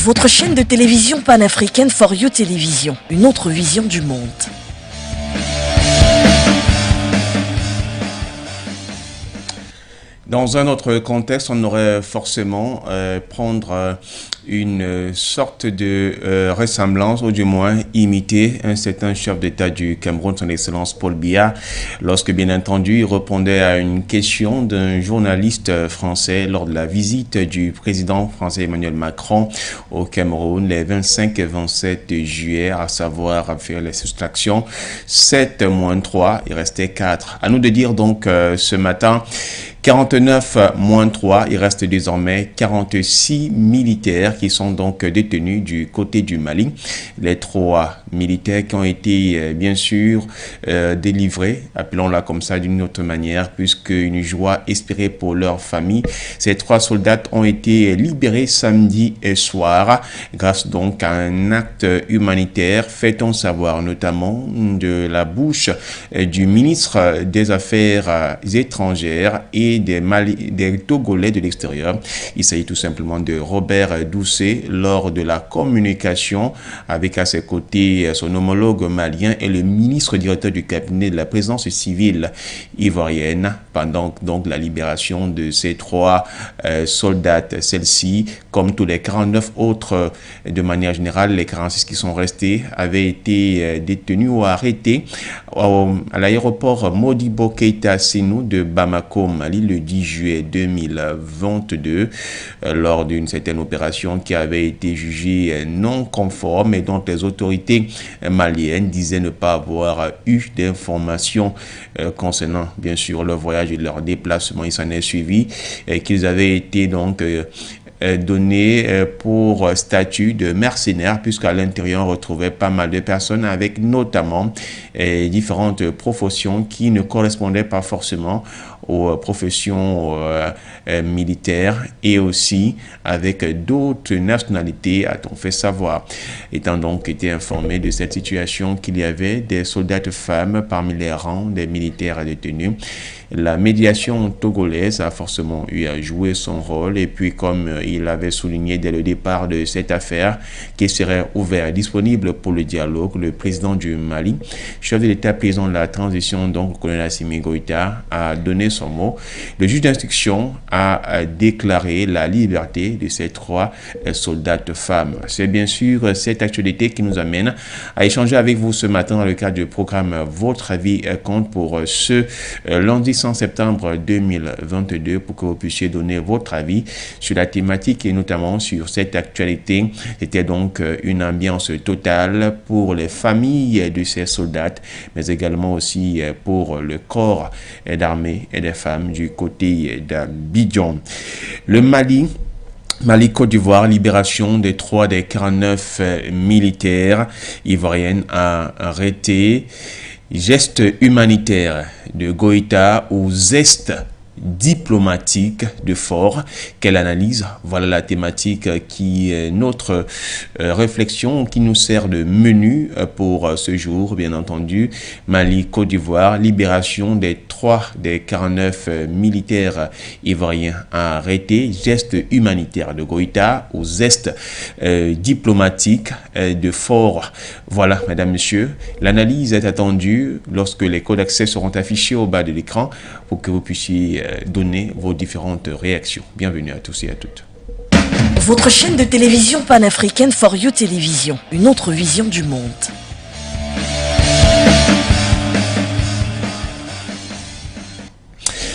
Votre chaîne de télévision panafricaine For You Télévision, une autre vision du monde. Dans un autre contexte, on aurait forcément prendre une sorte de ressemblance, ou du moins imiter un certain chef d'État du Cameroun, son Excellence Paul Biya, lorsque bien entendu il répondait à une question d'un journaliste français lors de la visite du président français Emmanuel Macron au Cameroun les 25 et 27 juillet, à savoir faire les soustractions 7 moins 3, il restait 4. À nous de dire donc ce matin 49 moins 3, il reste désormais 46 militaires qui sont donc détenus du côté du Mali. Les 3 militaires qui ont été bien sûr délivrés, appelons-la comme ça d'une autre manière, puisque une joie espérée pour leur famille. Ces 3 soldats ont été libérés samedi soir grâce donc à un acte humanitaire, fait-on savoir notamment de la bouche du ministre des Affaires étrangères et des Togolais de l'extérieur. Il s'agit tout simplement de Robert Doucet lors de la communication avec à ses côtés son homologue malien et le ministre directeur du cabinet de la présence civile ivoirienne pendant donc la libération de ces 3 soldats. Celle-ci, comme tous les 49 autres de manière générale, les 46 qui sont restés avaient été détenus ou arrêtés à l'aéroport Modibo Keïta Sénou de Bamako, Mali, le 10 juillet 2022, lors d'une certaine opération qui avait été jugée non conforme et dont les autorités maliennes disaient ne pas avoir eu d'informations concernant bien sûr leur voyage et leur déplacement. Il s'en est suivi qu'ils avaient été donc donné pour statut de mercenaires, puisqu'à l'intérieur on retrouvait pas mal de personnes avec notamment différentes professions qui ne correspondaient pas forcément aux professions militaires et aussi avec d'autres nationalités, a-t-on fait savoir. Étant donc été informé de cette situation qu'il y avait des soldats femmes parmi les rangs des militaires détenus, la médiation togolaise a forcément eu à jouer son rôle et puis comme il avait souligné dès le départ de cette affaire qui serait ouvert, disponible pour le dialogue, le président du Mali, chef de l'État président de la transition, donc le colonel Assimi Goïta, a donné son mot. Le juge d'instruction a déclaré la liberté de ces 3 soldats femmes. C'est bien sûr cette actualité qui nous amène à échanger avec vous ce matin dans le cadre du programme Votre avis compte pour ce lundi 100 septembre 2022 pour que vous puissiez donner votre avis sur la thématique et notamment sur cette actualité. C'était donc une ambiance totale pour les familles de ces soldats, mais également aussi pour le corps d'armée et des femmes du côté d'Abidjan. Le Mali, Côte d'Ivoire, libération des 3 des 49 militaires ivoiriennes arrêtés. Geste humanitaire de Goïta au zeste diplomatique de fort. Quelle analyse? Voilà la thématique qui est notre réflexion, qui nous sert de menu pour ce jour, bien entendu. Mali, Côte d'Ivoire, libération des 3 des 49 militaires ivoiriens arrêtés. Geste humanitaire de Goïta au zeste diplomatique de fort. Voilà, mesdames, messieurs, l'analyse est attendue lorsque les codes d'accès seront affichés au bas de l'écran pour que vous puissiez donner vos différentes réactions. Bienvenue à tous et à toutes. Votre chaîne de télévision panafricaine For You Télévision, une autre vision du monde.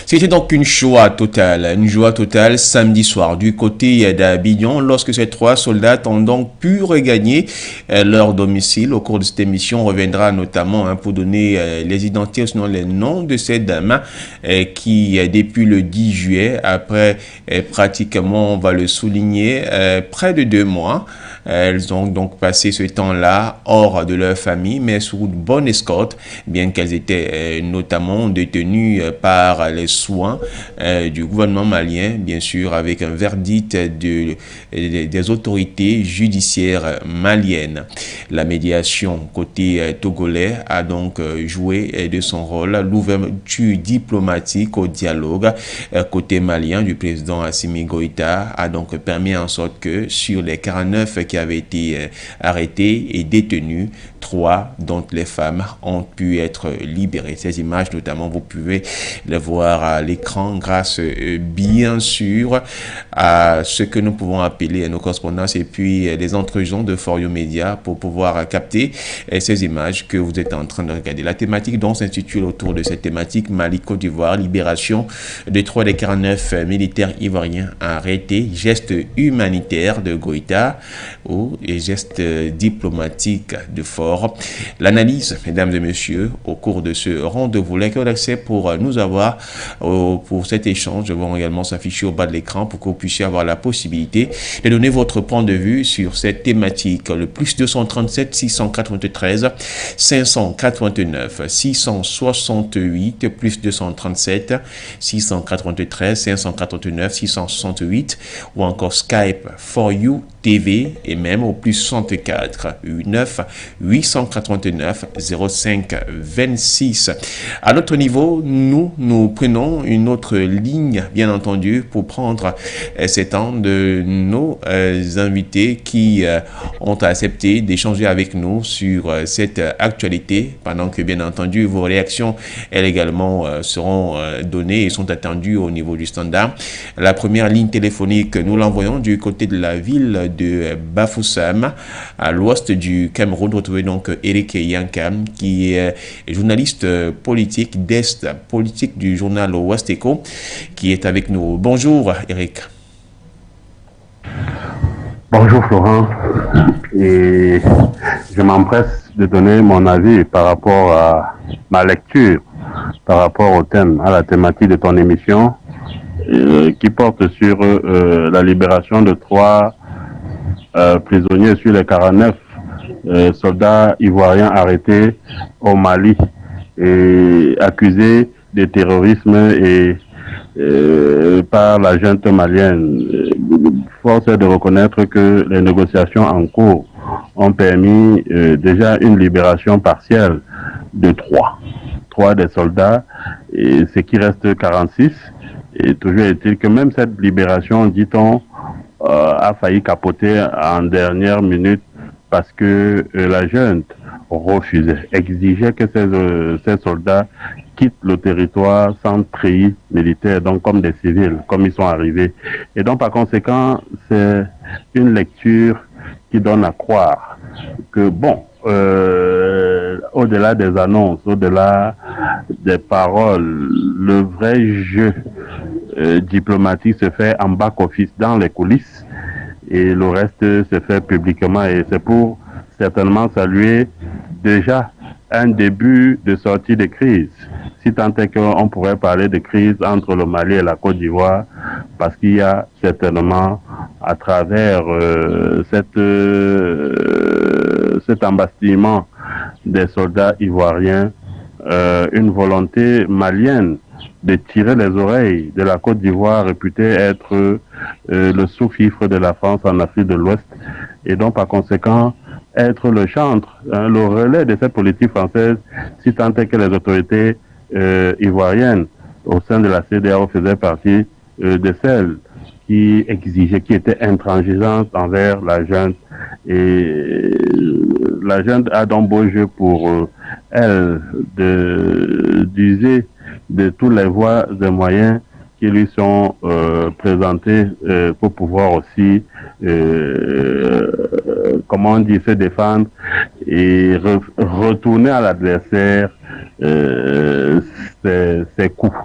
C'était donc une joie totale samedi soir du côté d'Abidjan lorsque ces 3 soldats ont donc pu regagner leur domicile. Au cours de cette émission, on reviendra notamment pour donner les identités, sinon les noms de ces dames qui, depuis le 10 juillet, après pratiquement, on va le souligner, près de 2 mois, elles ont donc passé ce temps-là hors de leur famille, mais sous une bonne escorte, bien qu'elles étaient notamment détenues par les soins du gouvernement malien, bien sûr, avec un verdict des autorités judiciaires maliennes. La médiation côté togolais a donc joué de son rôle. L'ouverture diplomatique au dialogue côté malien du président Assimi Goïta a donc permis en sorte que sur les 49 qui avaient été arrêtés et détenus, 3, dont les femmes, ont pu être libérées. Ces images, notamment, vous pouvez les voir à l'écran grâce, bien sûr, à ce que nous pouvons appeler nos correspondances et puis les entrejons de For You Media pour pouvoir capter ces images que vous êtes en train de regarder. La thématique donc s'intitule autour de cette thématique Mali-Côte d'Ivoire, libération de 3 des 49 militaires ivoiriens arrêtés, geste humanitaire de Goïta ou geste diplomatique de Fort. L'analyse, mesdames et messieurs, au cours de ce rendez-vous, l'accueil d'accès pour nous avoir pour cet échange vont également s'afficher au bas de l'écran pour que vous puissiez avoir la possibilité de donner votre point de vue sur cette thématique. Le plus 237 693 589 668 plus 237 693 589 668 ou encore Skype For You TV et même au plus 64 9 889 05 26. À notre niveau, nous prenons une autre ligne, bien entendu, pour prendre ces temps de nos invités qui ont accepté d'échanger avec nous sur cette actualité, pendant que, bien entendu, vos réactions, elles également, seront données et sont attendues au niveau du standard. La première ligne téléphonique, nous l'envoyons du côté de la ville de Bafoussam, à l'ouest du Cameroun. Retrouvez donc Eric Yankam, qui est journaliste politique d'Est, politique du journal Ouest Echo, qui est avec nous. Bonjour Eric. Bonjour Florent, et je m'empresse de donner mon avis par rapport à ma lecture, par rapport au thème, à la thématique de ton émission, qui porte sur la libération de 3 prisonniers sur les 49 soldats ivoiriens arrêtés au Mali et accusés de terrorisme et par la junte malienne. Force est de reconnaître que les négociations en cours ont permis déjà une libération partielle de 3 des soldats, et ce qui reste 46. Et toujours est-il que même cette libération, dit-on, a failli capoter en dernière minute parce que la junte refusait, exigeait que ces soldats quittent le territoire sans treillis militaire, donc comme des civils, comme ils sont arrivés. Et donc par conséquent, c'est une lecture qui donne à croire que bon, au-delà des annonces, au-delà des paroles, le vrai jeu diplomatique se fait en back-office, dans les coulisses, et le reste se fait publiquement, et c'est pour certainement saluer déjà un début de sortie de crise, si tant est qu'on pourrait parler de crise entre le Mali et la Côte d'Ivoire, parce qu'il y a certainement à travers cet embastillement des soldats ivoiriens une volonté malienne de tirer les oreilles de la Côte d'Ivoire, réputée être le sous-fifre de la France en Afrique de l'Ouest, et donc par conséquent être le chantre, le relais de cette politique française, si tant est que les autorités ivoiriennes au sein de la CEDEAO faisaient partie de celles qui exigeaient, qui étaient intransigeantes envers la junte. Et la junte a donc beau jeu pour elle d'user de tous les voies et moyens qui lui sont présentés pour pouvoir aussi, comment on dit, se défendre et retourner à l'adversaire ses coups.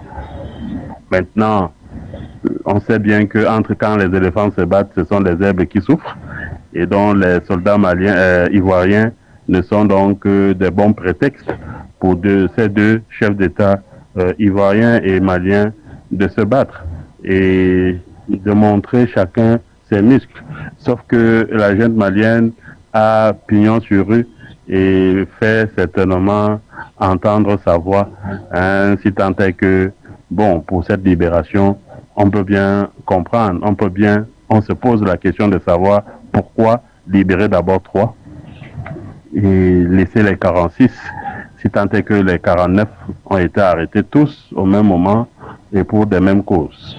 Maintenant, on sait bien que entre quand les éléphants se battent, ce sont les zèbres qui souffrent, et dont les soldats maliens, ivoiriens ne sont donc que des bons prétextes pour ces deux chefs d'État ivoiriens et maliens de se battre et de montrer chacun ses muscles. Sauf que la junte malienne a pignon sur rue et fait certainement entendre sa voix, si tant est que bon, pour cette libération, on peut bien comprendre, on se pose la question de savoir pourquoi libérer d'abord 3 et laisser les 46, si tant est que les 49 ont été arrêtés tous au même moment et pour des mêmes causes.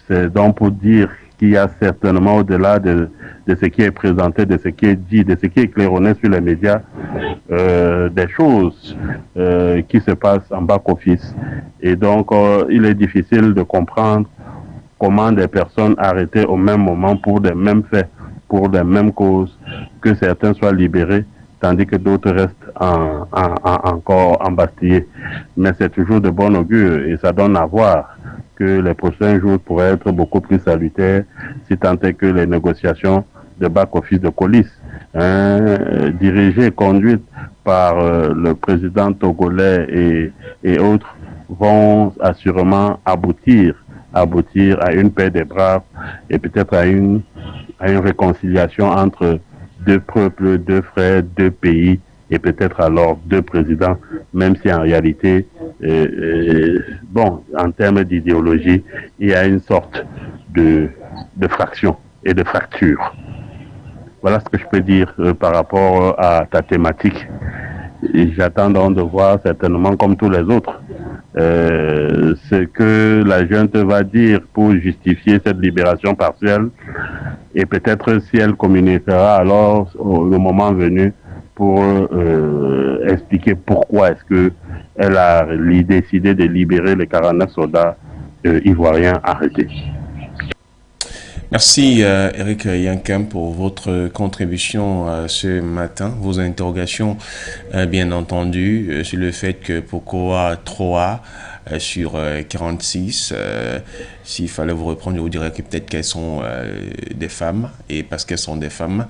C'est donc pour dire qu'il y a certainement au-delà de ce qui est présenté, de ce qui est dit, de ce qui est claironné sur les médias, des choses qui se passent en back-office. Et donc, il est difficile de comprendre comment des personnes arrêtées au même moment pour des mêmes faits, pour des mêmes causes, que certains soient libérés, tandis que d'autres restent encore embastillés. Mais c'est toujours de bon augure et ça donne à voir que les prochains jours pourraient être beaucoup plus salutaires si tant est que les négociations de back-office de coulisse, dirigées, conduites par le président togolais et autres, vont assurément aboutir à une paix des braves et peut-être à une réconciliation entre deux peuples, deux frères, deux pays et peut-être alors deux présidents, même si en réalité, bon, en termes d'idéologie, il y a une sorte de fraction et de fracture. Voilà ce que je peux dire par rapport à ta thématique. J'attends donc de voir certainement comme tous les autres ce que la junte va dire pour justifier cette libération partielle et peut-être si elle communiquera alors le moment venu pour expliquer pourquoi est-ce que elle a décidé de libérer les 49 soldats ivoiriens arrêtés. Merci Eric Yankem pour votre contribution ce matin, vos interrogations bien entendu sur le fait que pourquoi 3 sur 46, s'il fallait vous reprendre, je vous dirais que peut-être qu'elles sont des femmes et parce qu'elles sont des femmes,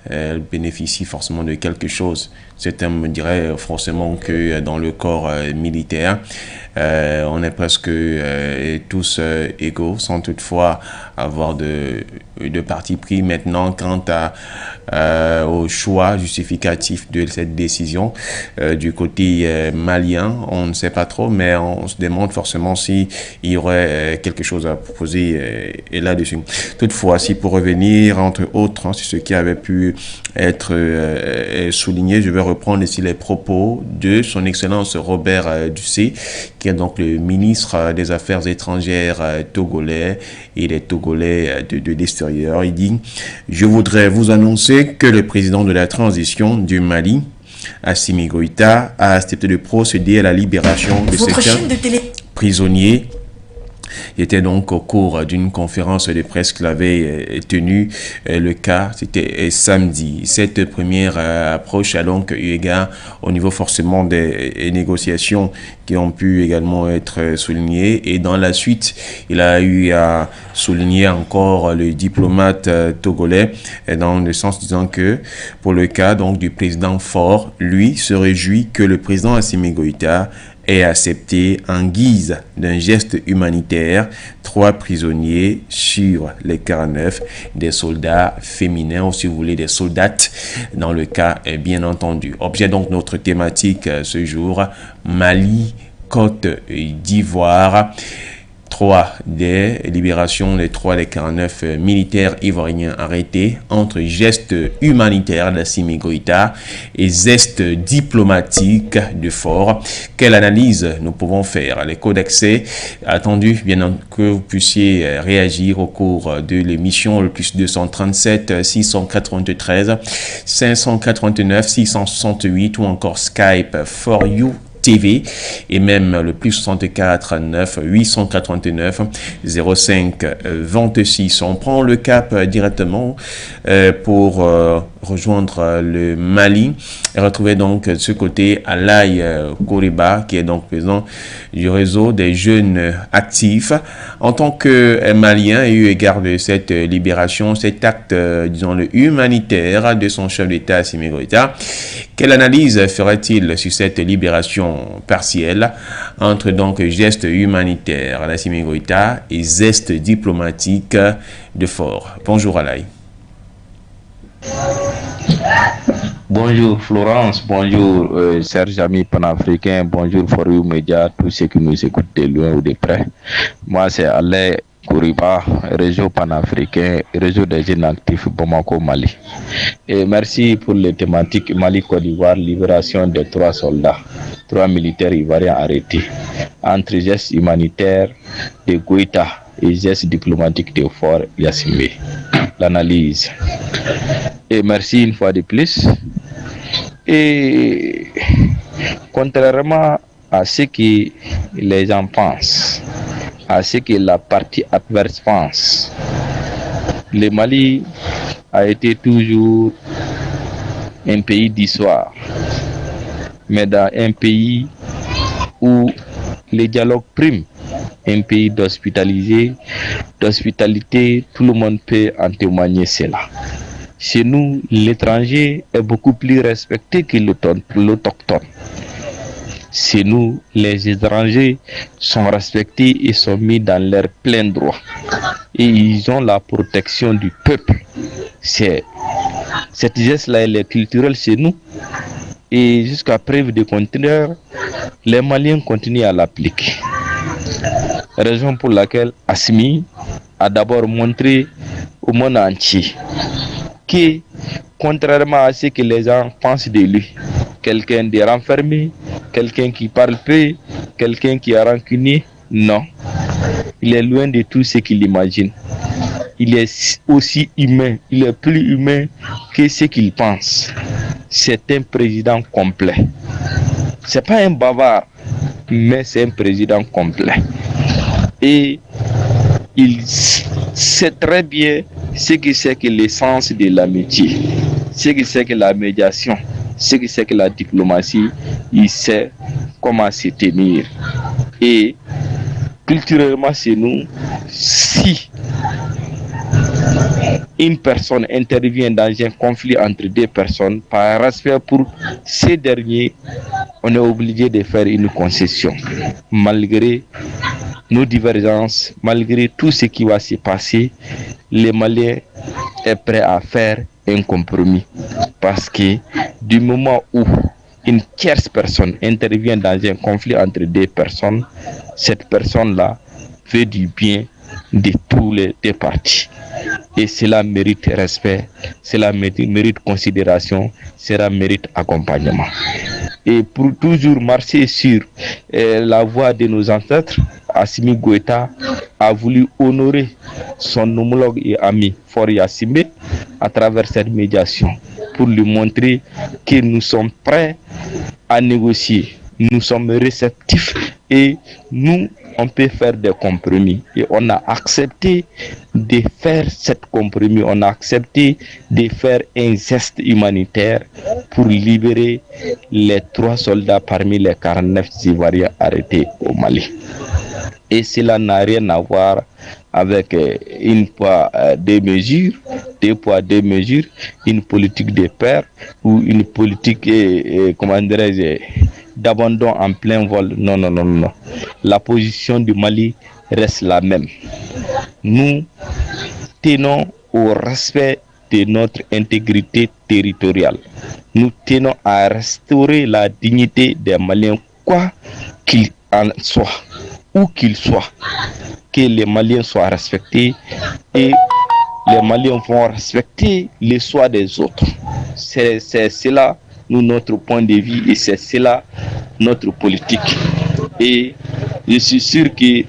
elles bénéficient forcément de quelque chose. Certains me diraient forcément que dans le corps militaire, on est presque tous égaux, sans toutefois avoir de parti pris. Maintenant, quant au choix justificatif de cette décision du côté malien, on ne sait pas trop, mais on se demande forcément s'il y aurait quelque chose à proposer là-dessus. Toutefois, si pour revenir, entre autres, sur ce qui avait pu être souligné, je vais reprendre ici les propos de son Excellence Robert Dussé, qui est donc le ministre des Affaires étrangères togolais et des Togolais de l'extérieur. Il dit « Je voudrais vous annoncer que le président de la transition du Mali, Assimi Goïta, a accepté de procéder à la libération de certains prisonniers. » Il était donc au cours d'une conférence de presse qu'il avait tenue. Le cas, c'était samedi. Cette première approche a donc eu égard au niveau forcément des négociations qui ont pu également être soulignées. Et dans la suite, il a eu à souligner encore le diplomate togolais dans le sens disant que pour le cas donc du président Faure, lui se réjouit que le président Assimi Goïta ait accepté en guise d'un geste humanitaire 3 prisonniers sur les 49, des soldats féminins ou si vous voulez des soldates dans le cas bien entendu. Objet donc notre thématique ce jour, Mali, Côte d'Ivoire. 3 des libérations, les 3 des 49 militaires ivoiriens arrêtés entre gestes humanitaires d'Assimi Goïta et gestes diplomatiques de Faure. Quelle analyse nous pouvons faire? Les codes d'accès attendus, bien que vous puissiez réagir au cours de l'émission, le plus 237 693 589 668 ou encore Skype for you TV et même le plus 64 9 889 05 26. On prend le cap directement pour rejoindre le Mali et retrouver donc de ce côté Alaï Koriba qui est donc président du réseau des jeunes actifs. En tant que Malien et eu égard de cette libération, cet acte, disons le humanitaire de son chef d'État Assimi Goïta, quelle analyse ferait-il sur cette libération partielle entre donc gestes humanitaires d'Assimi Goïta et gestes diplomatiques de Faure? Bonjour Alaï. Bonjour Florence, bonjour chers amis panafricains, bonjour For You Media, tous ceux qui nous écoutent de loin ou de près. Moi c'est Alain Kouriba, réseau panafricain, réseau des jeunes actifs Bamako Mali. Et merci pour les thématiques Mali-Côte d'Ivoire, libération des 3 soldats, 3 militaires ivoiriens arrêtés, entre gestes humanitaires de Goïta et gestes diplomatiques de Fort Yassimé. L'analyse. Et merci une fois de plus. Et contrairement à ce que les gens pensent, à ce que la partie adverse pense, le Mali a été toujours un pays d'histoire, mais dans un pays où le dialogue prime, un pays d'hospitalité, tout le monde peut en témoigner cela. Chez nous, l'étranger est beaucoup plus respecté que l'autochtone. Chez nous, les étrangers sont respectés et sont mis dans leur plein droit. Et ils ont la protection du peuple. Cette geste-là, elle est culturelle chez nous. Et jusqu'à preuve de contraire, les Maliens continuent à l'appliquer. Raison pour laquelle Assimi a d'abord montré au monde entier que, contrairement à ce que les gens pensent de lui, quelqu'un de renfermé, quelqu'un qui parle peu, quelqu'un qui est rancunier, non. Il est loin de tout ce qu'il imagine. Il est aussi humain, il est plus humain que ce qu'il pense. C'est un président complet. C'est pas un bavard, mais c'est un président complet. Et il sait très bien ce que c'est que l'essence de l'amitié, ce que c'est que la médiation, ce que c'est que la diplomatie. Il sait comment se tenir. Et culturellement, c'est nous, si une personne intervient dans un conflit entre 2 personnes, par respect pour ces derniers, on est obligé de faire une concession, malgré nos divergences, malgré tout ce qui va se passer. Les Maliens est prêt à faire un compromis, parce que du moment où une tierce personne intervient dans un conflit entre 2 personnes, cette personne-là fait du bien de tous les 2 parties. Et cela mérite respect, cela mérite considération, cela mérite accompagnement. Et pour toujours marcher sur la voie de nos ancêtres, Assimi Goïta a voulu honorer son homologue et ami Fort Yassimé à travers cette médiation, pour lui montrer que nous sommes prêts à négocier, nous sommes réceptifs et nous, on peut faire des compromis. Et on a accepté de faire cette compromis, on a accepté de faire un geste humanitaire pour libérer les 3 soldats parmi les 49 Ivoiriens arrêtés au Mali. Et cela n'a rien à voir avec une poids, 2 mesures, 2 poids, 2 mesures, une politique de paix ou une politique, comment dirais-je, d'abandon en plein vol. Non, non, non, non. La position du Mali reste la même. Nous tenons au respect de notre intégrité territoriale. Nous tenons à restaurer la dignité des Maliens, quoi qu'il en soit, où qu'ils soient. Que les Maliens soient respectés et les Maliens vont respecter les choix des autres. C'est cela notre point de vue et c'est cela notre politique. Et je suis sûr que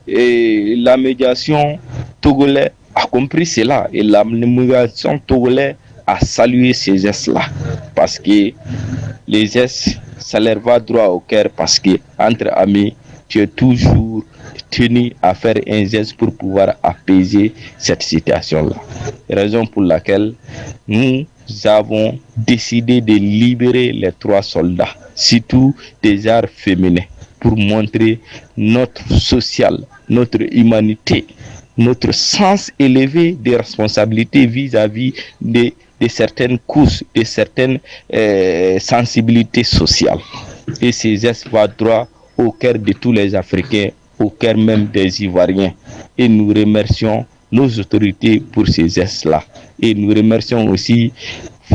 la médiation togolaise a compris cela et la médiation togolaise a salué ces gestes-là, parce que les gestes, ça leur va droit au cœur, parce que entre amis, tu es toujours tenu à faire un geste pour pouvoir apaiser cette situation-là. Raison pour laquelle nous avons décidé de libérer les 3 soldats, surtout des genres féminins, pour montrer notre social, notre humanité, notre sens élevé de responsabilité vis-à-vis de certaines couches, de certaines sensibilités sociales. Et ces gestes vont droit au cœur de tous les Africains, au cœur même des Ivoiriens. Et nous remercions nos autorités pour ces gestes-là. Et nous remercions aussi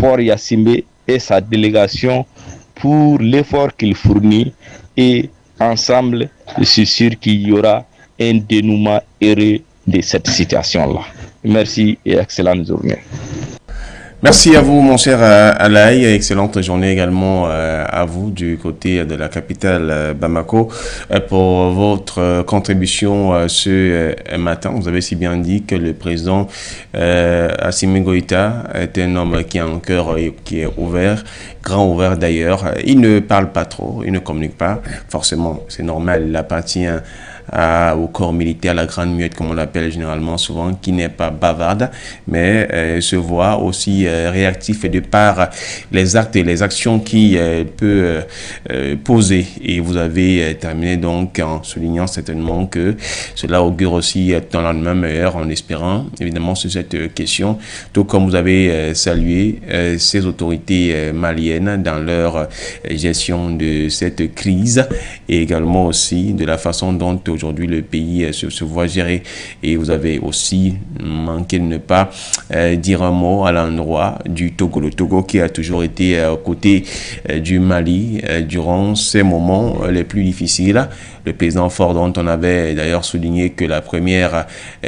Fort Yassimbe et sa délégation pour l'effort qu'il fournit, et ensemble, je suis sûr qu'il y aura un dénouement heureux de cette situation-là. Merci et excellente journée. Merci à vous, mon cher Alaï. Excellente journée également à vous du côté de la capitale Bamako pour votre contribution ce matin. Vous avez si bien dit que le président Assimi Goïta est un homme qui a un cœur qui est ouvert, grand ouvert d'ailleurs. Il ne parle pas trop, il ne communique pas. Forcément, c'est normal, il appartient au corps militaire, la grande muette comme on l'appelle généralement souvent, qui n'est pas bavarde, mais se voit aussi réactif de par les actes et les actions qui peut poser. Et vous avez terminé donc en soulignant certainement que cela augure aussi dans lendemain meilleur, en espérant évidemment sur cette question, tout comme vous avez salué ces autorités maliennes dans leur gestion de cette crise, et également aussi de la façon dont aujourd'hui le pays se voit gérer. Et vous avez aussi manqué de ne pas dire un mot à l'endroit du Togo. Le Togo qui a toujours été aux côtés du Mali durant ces moments les plus difficiles. Le président Fort, dont on avait d'ailleurs souligné que la première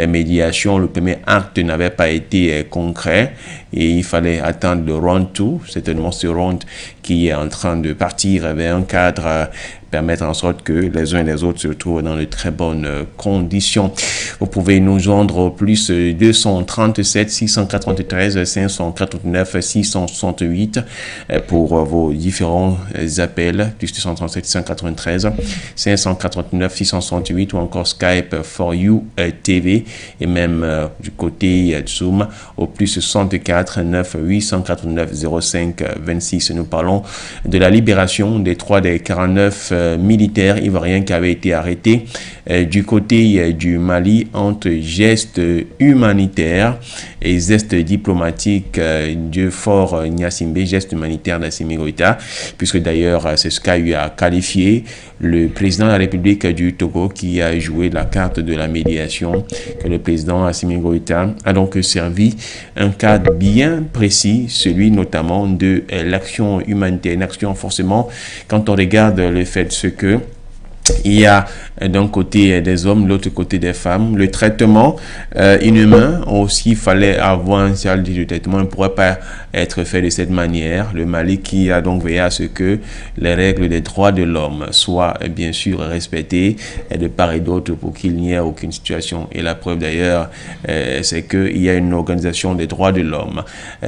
médiation, le premier acte n'avait pas été concret, et il fallait attendre le round 2, certainement ce round qui est en train de partir vers un cadre permettre en sorte que les uns et les autres se retrouvent dans de très bonnes conditions. Vous pouvez nous joindre au plus 237 693 549 668 pour vos différents appels, plus 237 693 549 668, ou encore Skype for You TV, et même du côté Zoom au plus 64 9 889 05 26. Nous parlons de la libération des 3 des 49 militaires ivoiriens qui avaient été arrêtés du côté du Mali entre gestes humanitaires et gestes diplomatiques du Fort Yassimbe, gestes humanitaires d'Assimi Goïta, puisque d'ailleurs c'est ce qu'a eu à qualifier le président de la République du Togo, qui a joué la carte de la médiation, que le président Assimi Goïta a donc servi un cadre bien précis, celui notamment de l'action humanitaire, une action forcément, quand on regarde le fait ce que il y a d'un côté des hommes, de l'autre côté des femmes. Le traitement inhumain aussi, il fallait avoir un service de traitement, il ne pourrait pas être fait de cette manière. Le Mali qui a donc veillé à ce que les règles des droits de l'homme soient bien sûr respectées de part et d'autre pour qu'il n'y ait aucune situation. Et la preuve d'ailleurs, c'est qu'il y a une organisation des droits de l'homme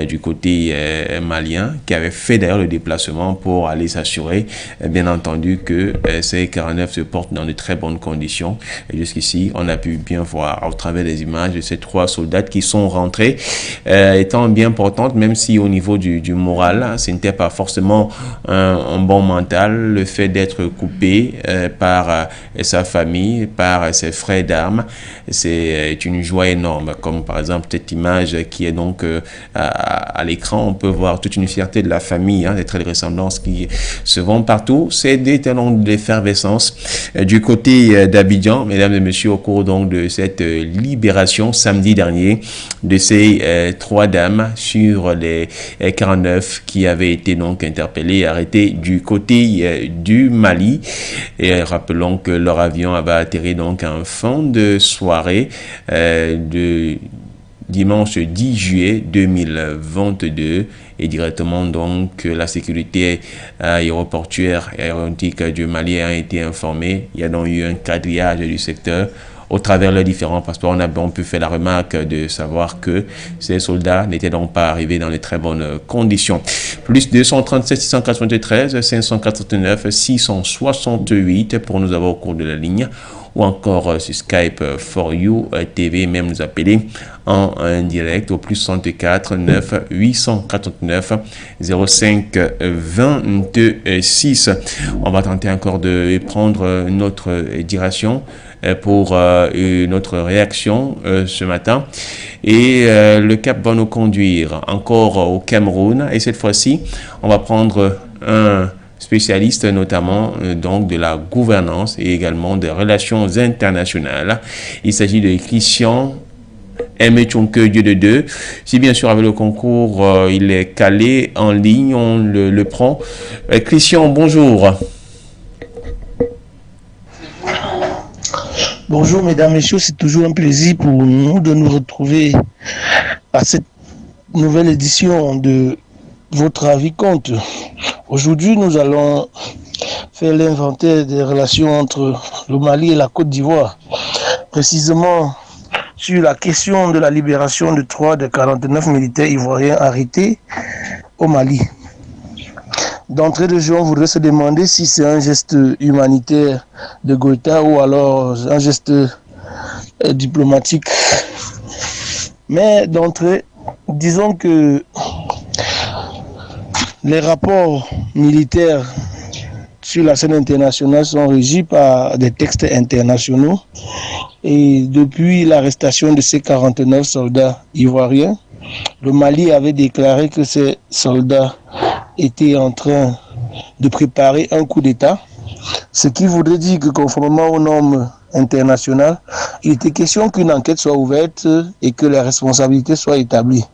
du côté malien qui avait fait d'ailleurs le déplacement pour aller s'assurer, bien entendu, que ces 49 se portent dans de très bonnes conditions. Et jusqu'ici, on a pu bien voir au travers des images de ces 3 soldats qui sont rentrés, étant bien importantes, même si au niveau du moral, ce n'était pas forcément un bon mental, le fait d'être coupé par sa famille, par ses frères d'armes, c'est une joie énorme, comme par exemple cette image qui est donc à l'écran. On peut voir toute une fierté de la famille, des traits de ressemblance qui se vont partout. C'est des talents d'effervescence du côté d'Abidjan, mesdames et messieurs, au cours donc de cette libération samedi dernier de ces 3 dames sur les 49 qui avaient été donc interpellées et arrêtées du côté du Mali. Et rappelons que leur avion avait atterri donc en fin de soirée de dimanche 10 juillet 2022, et directement donc la sécurité aéroportuaire et aéronautique du Mali a été informée. Il y a donc eu un quadrillage du secteur au travers leurs différents passeports. On peut faire la remarque de savoir que ces soldats n'étaient donc pas arrivés dans de très bonnes conditions. Plus 237 693 589 668 pour nous avoir au cours de la ligne, ou encore sur Skype for You TV, même nous appeler en direct au plus 64 9 849 05 26. On va tenter encore de prendre notre direction pour notre réaction ce matin, et le cap va nous conduire encore au Cameroun, et cette fois-ci on va prendre un spécialiste notamment donc de la gouvernance et également des relations internationales. Il s'agit de Christian Aimé Tchonke, Dieu de deux. Si bien sûr avec le concours, il est calé en ligne, on le prend. Christian, bonjour. Bonjour mesdames, messieurs, c'est toujours un plaisir pour nous de nous retrouver à cette nouvelle édition de Votre avis compte. Aujourd'hui, nous allons faire l'inventaire des relations entre le Mali et la Côte d'Ivoire. Précisément sur la question de la libération de 3 des 49 militaires ivoiriens arrêtés au Mali. D'entrée de jeu, on voudrait se demander si c'est un geste humanitaire de Goïta ou alors un geste diplomatique. Mais d'entrée, disons que les rapports militaires sur la scène internationale sont régis par des textes internationaux. Et depuis l'arrestation de ces 49 soldats ivoiriens, le Mali avait déclaré que ces soldats étaient en train de préparer un coup d'État, ce qui voudrait dire que conformément aux normes internationales, il était question qu'une enquête soit ouverte et que les responsabilités soient établies.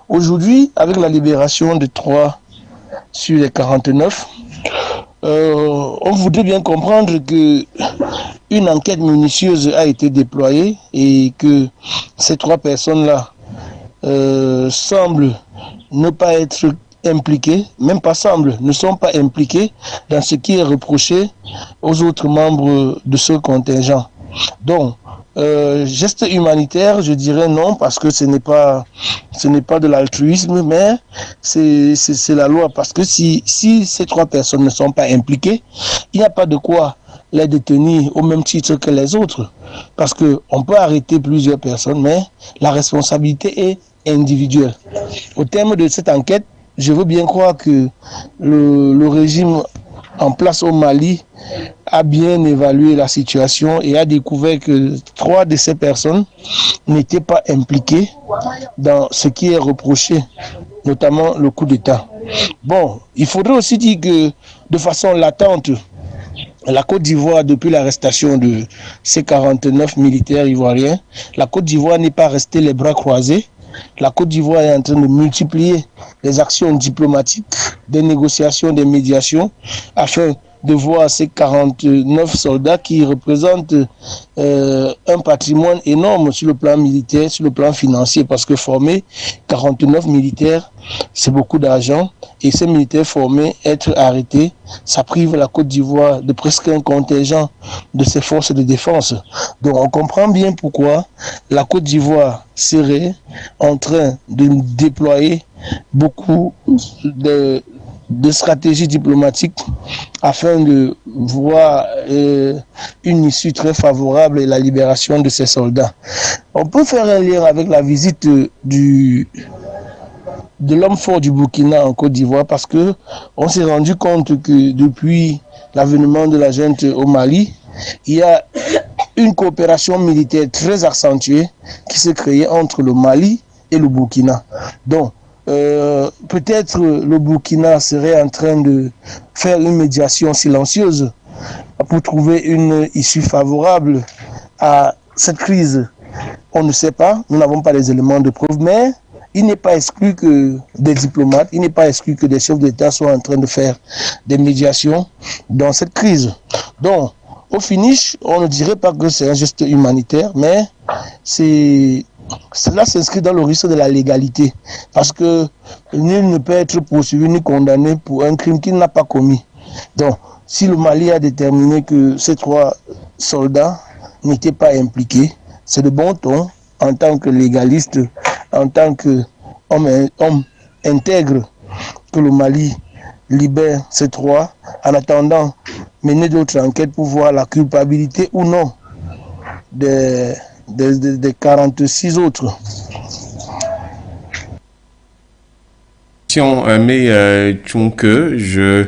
Aujourd'hui, avec la libération de 3 sur les 49, on voudrait bien comprendre que une enquête minutieuse a été déployée et que ces 3 personnes-là semblent ne pas être impliqués, même pas semblent, ne sont pas impliqués dans ce qui est reproché aux autres membres de ce contingent. Donc, geste humanitaire, je dirais non, parce que ce n'est pas de l'altruisme, mais c'est la loi. Parce que si ces 3 personnes ne sont pas impliquées, il n'y a pas de quoi les détenir au même titre que les autres. Parce qu'on peut arrêter plusieurs personnes, mais la responsabilité est individuelle. Au terme de cette enquête, je veux bien croire que le régime en place au Mali a bien évalué la situation et a découvert que 3 de ces personnes n'étaient pas impliquées dans ce qui est reproché, notamment le coup d'État. Bon, il faudrait aussi dire que de façon latente, la Côte d'Ivoire, depuis l'arrestation de ces 49 militaires ivoiriens, la Côte d'Ivoire n'est pas restée les bras croisés. La Côte d'Ivoire est en train de multiplier les actions diplomatiques, des négociations, des médiations, afin de voir ces 49 soldats qui représentent un patrimoine énorme sur le plan militaire, sur le plan financier, parce que former 49 militaires, c'est beaucoup d'argent, et ces militaires formés, être arrêtés, ça prive la Côte d'Ivoire de presque un contingent de ses forces de défense. Donc on comprend bien pourquoi la Côte d'Ivoire serait en train de déployer beaucoup de stratégies diplomatiques afin de voir une issue très favorable et la libération de ces soldats. On peut faire un lien avec la visite de l'homme fort du Burkina en Côte d'Ivoire parce que on s'est rendu compte que depuis l'avènement de la junte au Mali, il y a une coopération militaire très accentuée qui s'est créée entre le Mali et le Burkina. Donc, peut-être le Burkina serait en train de faire une médiation silencieuse pour trouver une issue favorable à cette crise. On ne sait pas, nous n'avons pas les éléments de preuve, mais il n'est pas exclu que des diplomates, il n'est pas exclu que des chefs d'État soient en train de faire des médiations dans cette crise. Donc, au finish, on ne dirait pas que c'est un geste humanitaire, mais cela s'inscrit dans le risque de la légalité, parce que nul ne peut être poursuivi ni condamné pour un crime qu'il n'a pas commis. Donc, si le Mali a déterminé que ces 3 soldats n'étaient pas impliqués, c'est de bon ton, en tant que légaliste, en tant qu'homme intègre, que le Mali libère ces 3, en attendant mener d'autres enquêtes pour voir la culpabilité ou non des 46 autres. Mais Tchonke, je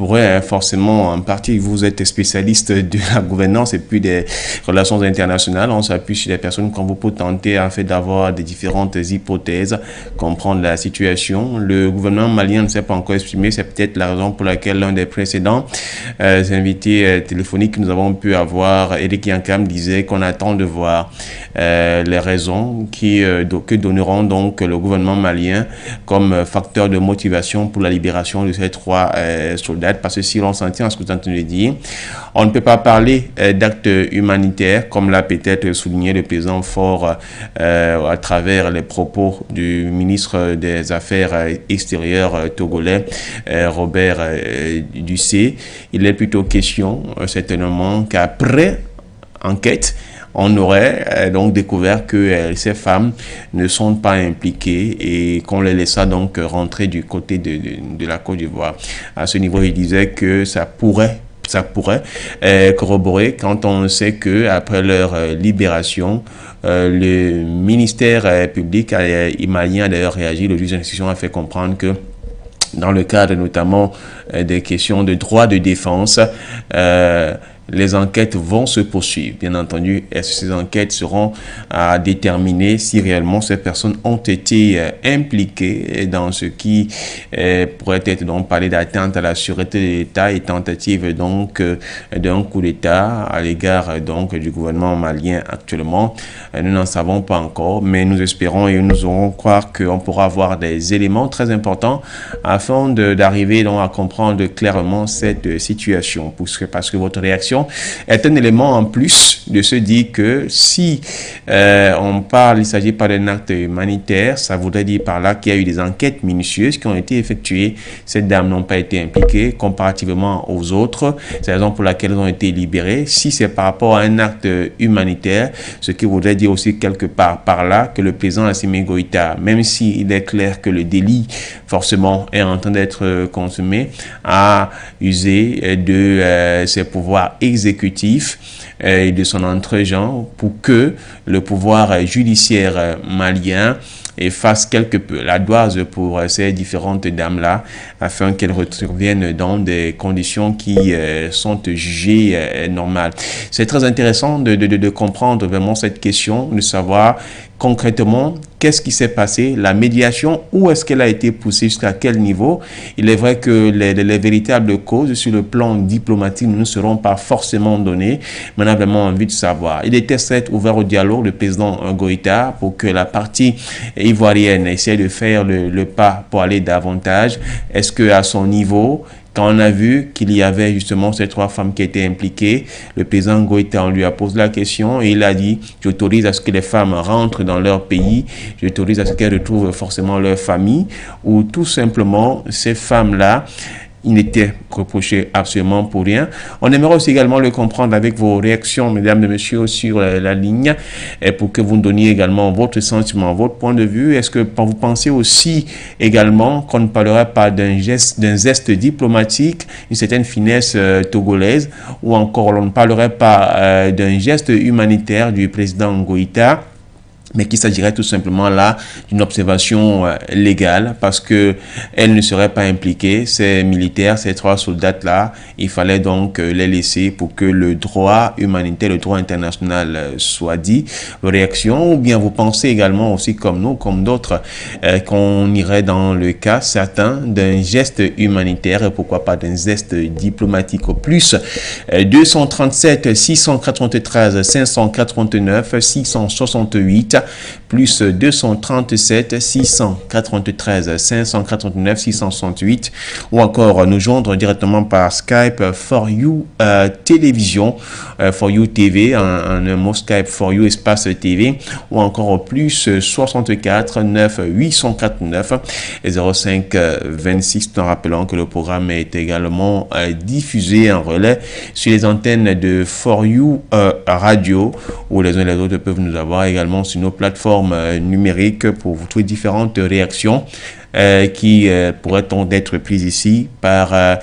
pourrait forcément, en partie, vous êtes spécialiste de la gouvernance et puis des relations internationales, on s'appuie sur des personnes comme vous pour tenter en fait d'avoir des différentes hypothèses, comprendre la situation. Le gouvernement malien ne s'est pas encore exprimé, c'est peut-être la raison pour laquelle l'un des précédents invités téléphoniques que nous avons pu avoir, Eric Yankam, disait qu'on attend de voir les raisons que donneront donc le gouvernement malien comme facteur de motivation pour la libération de ces 3 soldats, parce que si l'on s'en tient à ce que vous entendez dire, on ne peut pas parler d'actes humanitaires comme l'a peut-être souligné le président Faure à travers les propos du ministre des Affaires extérieures togolais Robert Dussé. Il est plutôt question certainement qu'après enquête, on aurait donc découvert que ces femmes ne sont pas impliquées et qu'on les laissa donc rentrer du côté de la Côte d'Ivoire. À ce niveau, il disait que ça pourrait corroborer quand on sait que après leur libération, le ministère public malien a d'ailleurs réagi. Le juge d'instruction a fait comprendre que dans le cadre notamment des questions de droit de défense, les enquêtes vont se poursuivre. Bien entendu, ces enquêtes seront à déterminer si réellement ces personnes ont été impliquées dans ce qui pourrait être donc parler d'atteinte à la sûreté de l'État et tentative donc d'un coup d'État à l'égard donc du gouvernement malien actuellement. Nous n'en savons pas encore, mais nous espérons et nous aurons croire qu'on pourra avoir des éléments très importants afin d'arriver donc à comprendre clairement cette situation. Parce que votre réaction est un élément en plus de se dire que si on parle, il ne s'agit pas d'un acte humanitaire, ça voudrait dire par là qu'il y a eu des enquêtes minutieuses qui ont été effectuées. Ces dames n'ont pas été impliquées comparativement aux autres. C'est la raison pour laquelle elles ont été libérées. Si c'est par rapport à un acte humanitaire, ce qui voudrait dire aussi quelque part par là que le président Assimi Goïta, même s'il est clair que le délit forcément est en train d'être consommé, a usé de ses pouvoirs exécutifs et de son entre-gens pour que le pouvoir judiciaire malien fasse quelque peu la doise pour ces différentes dames-là afin qu'elles reviennent dans des conditions qui sont jugées normales. C'est très intéressant de comprendre vraiment cette question, de savoir concrètement qu'est-ce qui s'est passé, la médiation, où est-ce qu'elle a été poussée, jusqu'à quel niveau. Il est vrai que les véritables causes sur le plan diplomatique ne seront pas forcément données, mais on a vraiment envie de savoir. Il était certes ouvert au dialogue, le président Goïta, pour que la partie ivoirienne essaie de faire le pas pour aller davantage. Est-ce que à son niveau, quand on a vu qu'il y avait justement ces 3 femmes qui étaient impliquées, le président Goïta, on lui a posé la question et il a dit « J'autorise à ce que les femmes rentrent dans leur pays, j'autorise à ce qu'elles retrouvent forcément leur famille » ou tout simplement ces femmes-là, il n'était reproché absolument pour rien. On aimerait aussi également le comprendre avec vos réactions, mesdames et messieurs, sur la ligne, et pour que vous nous donniez également votre sentiment, votre point de vue. Est-ce que vous pensez aussi également qu'on ne parlerait pas d'un zeste diplomatique, une certaine finesse togolaise, ou encore on ne parlerait pas d'un geste humanitaire du président Goïta, mais qu'il s'agirait tout simplement là d'une observation légale parce que elle ne serait pas impliquée, ces militaires, ces 3 soldats-là, il fallait donc les laisser pour que le droit humanitaire, le droit international soit dit. Réaction, ou bien vous pensez également aussi comme nous, comme d'autres, qu'on irait dans le cas certain d'un geste humanitaire et pourquoi pas d'un geste diplomatique au plus. 237 693 589 668 plus 237 693 589 668 ou encore nous joindre directement par Skype For You Télévision, For You TV, un mot Skype For You espace TV, ou encore au plus 64 9 849 05 26, en rappelant que le programme est également diffusé en relais sur les antennes de For You Radio, où les uns et les autres peuvent nous avoir également sur nos plateformes numériques pour vous trouver différentes réactions qui pourrait donc être prises ici par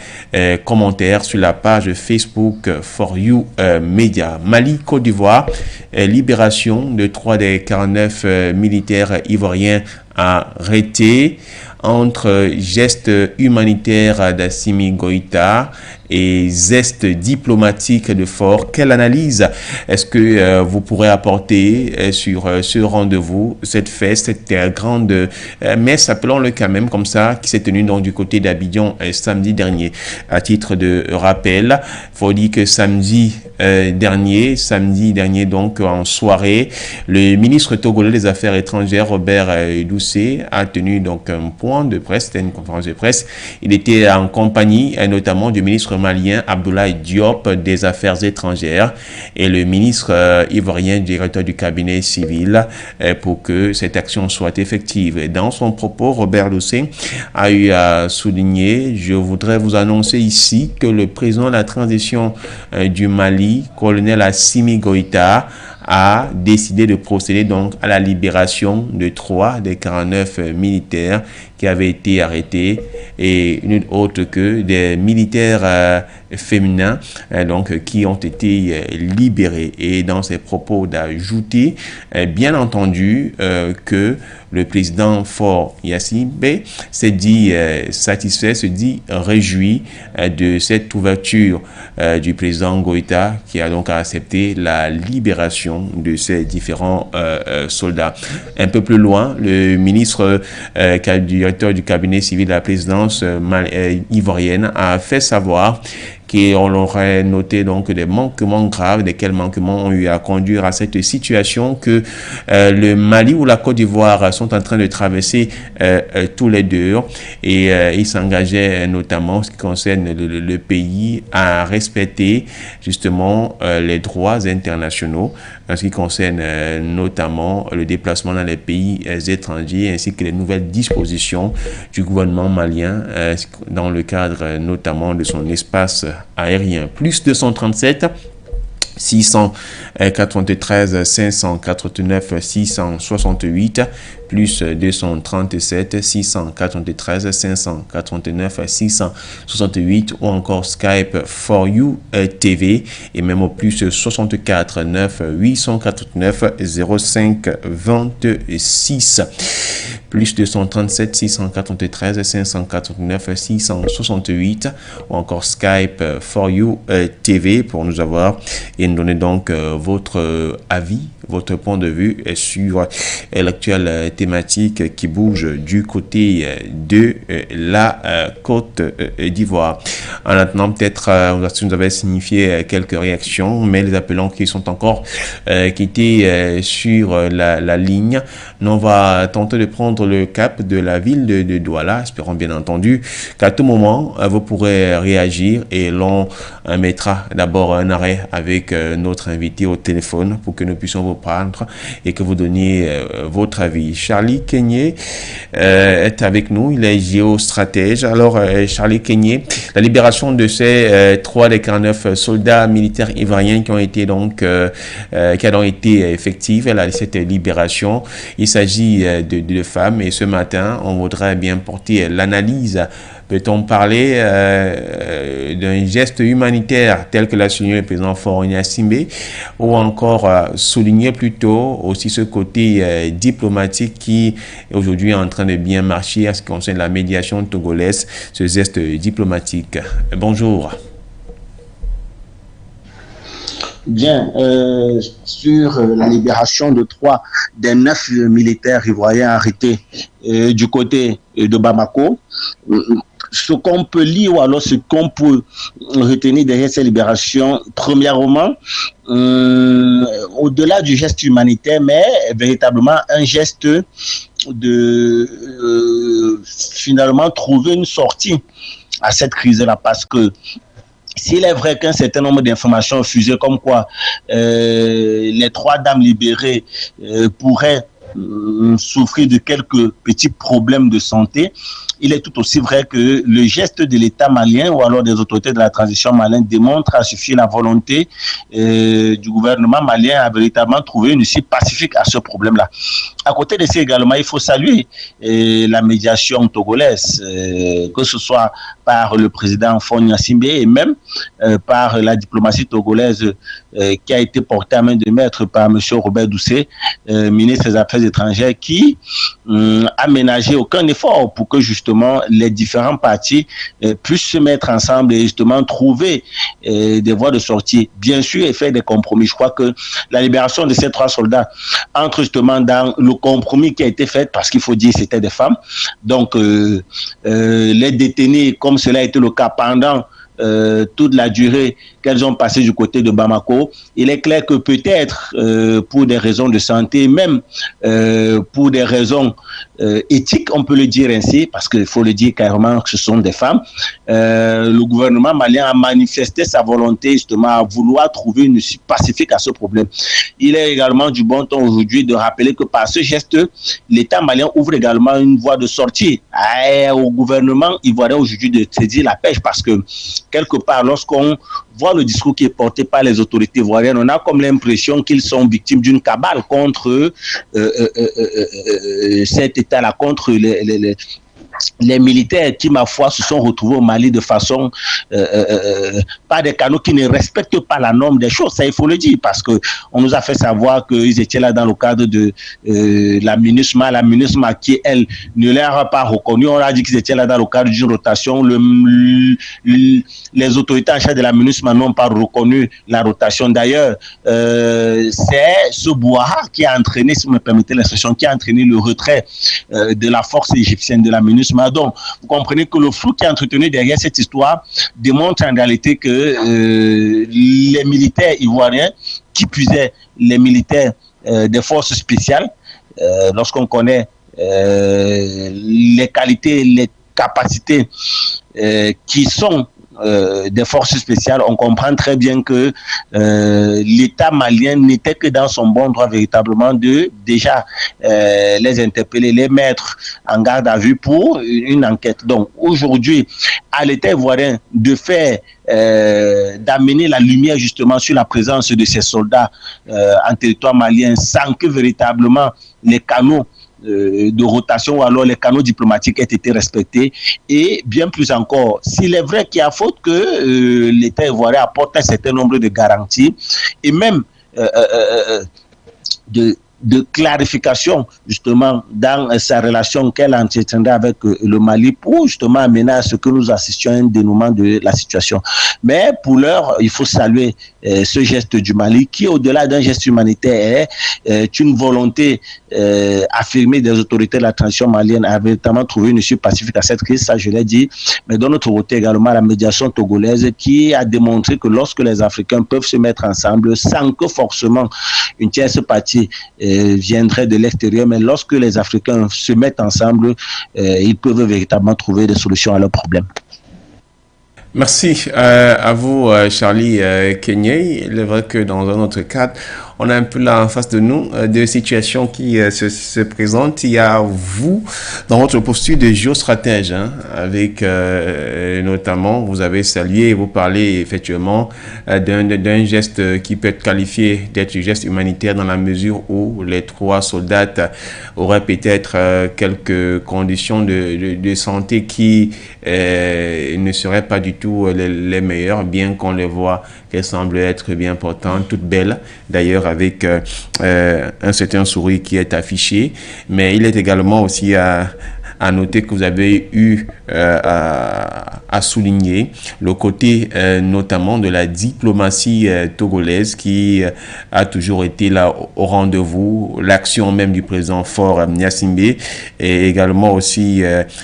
commentaires sur la page Facebook For You Media. Mali, Côte d'Ivoire, libération de 3 des 49 militaires ivoiriens arrêtés. Entre gestes humanitaires d'Assimi Goïta et zeste diplomatique de fort, quelle analyse est-ce que vous pourrez apporter sur ce rendez-vous, cette fête, cette grande messe, appelons-le quand même comme ça, qui s'est tenue donc du côté d'Abidjan samedi dernier. À titre de rappel, il faut dire que samedi dernier donc en soirée, le ministre togolais des Affaires étrangères Robert Doucet a tenu donc un point de presse, c'était une conférence de presse. Il était en compagnie notamment du ministre malien Abdoulaye Diop des Affaires étrangères et le ministre ivoirien directeur du cabinet civil pour que cette action soit effective. Et dans son propos, Robert Doucet a eu à souligner: je voudrais vous annoncer ici que le président de la transition du Mali, colonel Assimi Goïta, a décidé de procéder donc à la libération de 3 des 49 militaires qui avaient été arrêtés et une autre que des militaires féminins donc qui ont été libérés. Et dans ses propos d'ajouter bien entendu que le président Faure Gnassingbé s'est dit satisfait, se dit réjoui de cette ouverture du président Goïta, qui a donc accepté la libération de ces différents soldats. Un peu plus loin, le ministre directeur du cabinet civil de la présidence ivoirienne a fait savoir qu'on aurait noté donc des manquements graves, desquels manquements ont eu à conduire à cette situation que le Mali ou la Côte d'Ivoire sont en train de traverser tous les deux, et ils s'engageaient notamment en ce qui concerne le pays à respecter justement les droits internationaux en ce qui concerne notamment le déplacement dans les pays étrangers ainsi que les nouvelles dispositions du gouvernement malien dans le cadre notamment de son espace aérien. Plus 237 693 589 668 plus 237 693 589 668 ou encore Skype For You TV et même au plus 64 9 849 05 26 plus 237 693 589 668 ou encore Skype For You TV pour nous avoir et nous donner donc votre avis, votre point de vue sur l'actuelle thématique qui bouge du côté de la Côte d'Ivoire. En attendant, peut-être vous avez signifié quelques réactions, mais les appelants qui sont encore qui étaient sur la ligne, nous on va tenter de prendre le cap de la ville de Douala. Espérons bien entendu qu'à tout moment vous pourrez réagir et l'on mettra d'abord un arrêt avec notre invité au téléphone pour que nous puissions vous prendre et que vous donniez votre avis. Charlie Kenyé est avec nous, il est géostratège. Alors Charlie Kenyé, la libération de ces 3 des 49 soldats militaires ivoiriens qui ont été donc qui ont été effectives à cette libération, il s'agit de femmes et ce matin on voudrait bien porter l'analyse. Peut-on parler d'un geste humanitaire tel que l'a souligné le président Faure Gnassingbé ou encore souligner plutôt aussi ce côté diplomatique qui est aujourd'hui en train de bien marcher à ce qui concerne la médiation togolaise, ce geste diplomatique. Bonjour. Bien, sur la libération de 3 des 9 militaires ivoiriens arrêtés du côté de Bamako, ce qu'on peut lire ou alors ce qu'on peut retenir derrière ces libérations, premièrement, au-delà du geste humanitaire, mais véritablement un geste de finalement trouver une sortie à cette crise-là, parce que s'il est vrai qu'un certain nombre d'informations fusées comme quoi les 3 dames libérées pourraient souffrir de quelques petits problèmes de santé, il est tout aussi vrai que le geste de l'État malien ou alors des autorités de la transition malienne démontre à suffire la volonté du gouvernement malien à véritablement trouver une issue pacifique à ce problème-là. À côté de ça également, il faut saluer la médiation togolaise, que ce soit par le président Faure Gnassingbé et même par la diplomatie togolaise qui a été portée à main de maître par M. Robert Doucet, ministre des Affaires étrangères, qui a ménagé aucun effort pour que justement les différents partis puissent se mettre ensemble et justement trouver des voies de sortie, bien sûr, et faire des compromis. Je crois que la libération de ces 3 soldats entre justement dans le compromis qui a été fait, parce qu'il faut dire que c'était des femmes, donc les détenus, comme cela a été le cas pendant toute la durée qu'elles ont passé du côté de Bamako, il est clair que peut-être pour des raisons de santé, même pour des raisons éthiques, on peut le dire ainsi, parce qu'il faut le dire carrément que ce sont des femmes, le gouvernement malien a manifesté sa volonté justement à vouloir trouver une issue pacifique à ce problème. Il est également du bon ton aujourd'hui de rappeler que par ce geste, l'État malien ouvre également une voie de sortie au gouvernement ivoirien aujourd'hui de saisir la pêche, parce que quelque part, lorsqu'on voit le discours qui est porté par les autorités ivoiriennes, on a comme l'impression qu'ils sont victimes d'une cabale contre cet État-là, contre les militaires qui, ma foi, se sont retrouvés au Mali de façon par des canaux qui ne respectent pas la norme des choses. Ça, il faut le dire, parce que on nous a fait savoir qu'ils étaient là dans le cadre de la MINUSMA qui, elle, ne leur pas reconnue. On a dit qu'ils étaient là dans le cadre d'une rotation. Les autorités en charge de la MINUSMA n'ont pas reconnu la rotation. D'ailleurs, c'est ce Bouaha qui a entraîné, si vous me permettez l'expression, qui a entraîné le retrait de la force égyptienne de la MINUSMA. Donc, vous comprenez que le flou qui est entretenu derrière cette histoire démontre en réalité que les militaires ivoiriens, qui puisaient les militaires des forces spéciales, lorsqu'on connaît les qualités, les capacités qui sont des forces spéciales, on comprend très bien que l'État malien n'était que dans son bon droit véritablement de déjà les interpeller, les mettre en garde à vue pour une enquête. Donc aujourd'hui, à l'État ivoirien de faire d'amener la lumière justement sur la présence de ces soldats en territoire malien sans que véritablement les canaux de rotation ou alors les canaux diplomatiques aient été respectés, et bien plus encore, s'il est vrai qu'il y a faute, que l'État ivoirien apporte un certain nombre de garanties et même de clarification justement dans sa relation qu'elle entretiendra avec le Mali pour justement amener à ce que nous assistions à un dénouement de la situation. Mais pour l'heure, il faut saluer ce geste du Mali qui, au-delà d'un geste humanitaire, est une volonté affirmée des autorités de la transition malienne à véritablement trouver une issue pacifique à cette crise, ça je l'ai dit, mais d'un autre côté également la médiation togolaise qui a démontré que lorsque les Africains peuvent se mettre ensemble sans que forcément une tierce partie viendrait de l'extérieur, mais lorsque les Africains se mettent ensemble, ils peuvent véritablement trouver des solutions à leurs problèmes. Merci à vous, Charlie Kenyei. Il est vrai que dans un autre cadre, on a un peu là en face de nous deux situations qui se présentent. Il y a vous, dans votre posture de géostratège, avec notamment, vous avez salué et vous parlez effectivement d'un geste qui peut être qualifié d'être un geste humanitaire dans la mesure où les 3 soldats auraient peut-être quelques conditions de santé qui ne seraient pas du tout les meilleures, bien qu'on les voit qu'elles semblent être bien portantes, toutes belles d'ailleurs, avec un certain sourire qui est affiché. Mais il est également aussi à noter que vous avez eu à souligner le côté notamment de la diplomatie togolaise qui a toujours été là au rendez-vous, l'action même du président Faure Gnassingbé et également aussi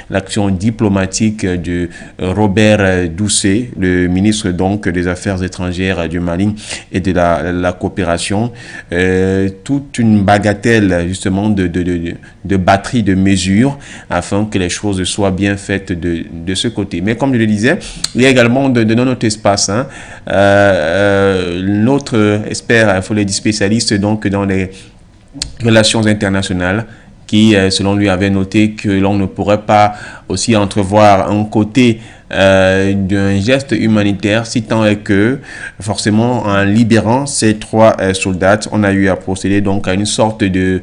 l'action diplomatique de Robert Doucet, le ministre donc des Affaires étrangères du Mali et de la coopération. Toute une bagatelle justement de batterie de mesures afin que les choses soient bien faites de ce côté. Mais comme je le disais, il y a également dans notre espace notre expert, il faut le dire spécialiste donc dans les relations internationales, qui selon lui avait noté que l'on ne pourrait pas aussi entrevoir un côté d'un geste humanitaire, si tant est que, forcément, en libérant ces 3 soldats, on a eu à procéder donc à une sorte de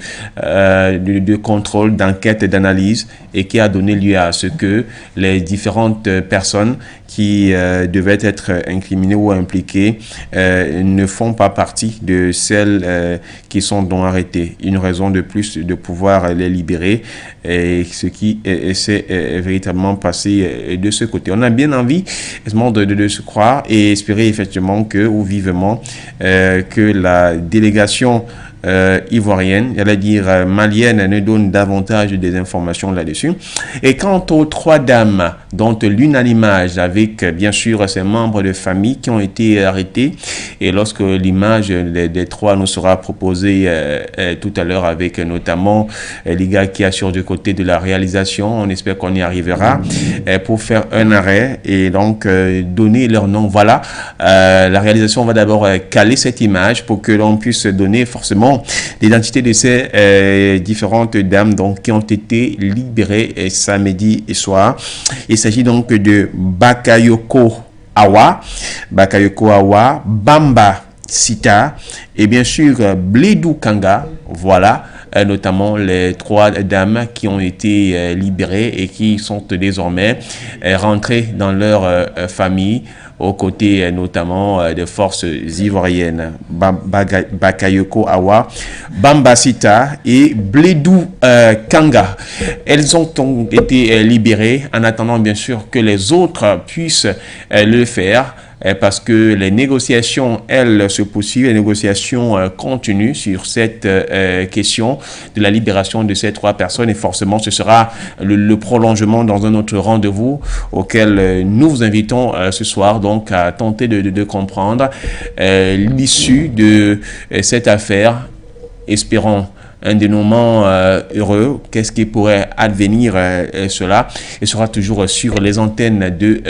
contrôle, d'enquête et d'analyse, et qui a donné lieu à ce que les différentes personnes qui devaient être incriminées ou impliquées ne font pas partie de celles qui sont donc arrêtées. Une raison de plus de pouvoir les libérer, et ce qui s'est véritablement passé de ce côté. On a bien envie de se croire et espérer effectivement que, ou vivement, que la délégation ivoirienne, j'allais dire malienne, ne donne davantage des informations là-dessus. Et quant aux 3 dames, dont l'une à l'image avec bien sûr ses membres de famille qui ont été arrêtés, et lorsque l'image des 3 nous sera proposée tout à l'heure, avec notamment les gars qui assurent du côté de la réalisation, on espère qu'on y arrivera pour faire un arrêt et donc donner leur nom. Voilà, la réalisation va d'abord caler cette image pour que l'on puisse donner forcément l'identité de ces différentes dames donc, qui ont été libérées samedi soir. Il s'agit donc de Bakayoko Awa, Bamba Sita et bien sûr Bledou Kanga. Voilà, notamment les 3 dames qui ont été libérées et qui sont désormais rentrées dans leur famille, aux côtés notamment des forces ivoiriennes. Bakayoko Awa, Bamba Sita et Bledou Kanga. Elles ont été libérées en attendant bien sûr que les autres puissent le faire. Parce que les négociations, elles, se poursuivent, les négociations continuent sur cette question de la libération de ces 3 personnes, et forcément ce sera le prolongement dans un autre rendez-vous auquel nous vous invitons ce soir donc à tenter de comprendre l'issue de cette affaire. Espérons un dénouement heureux. Qu'est-ce qui pourrait advenir cela? Et sera toujours sur les antennes de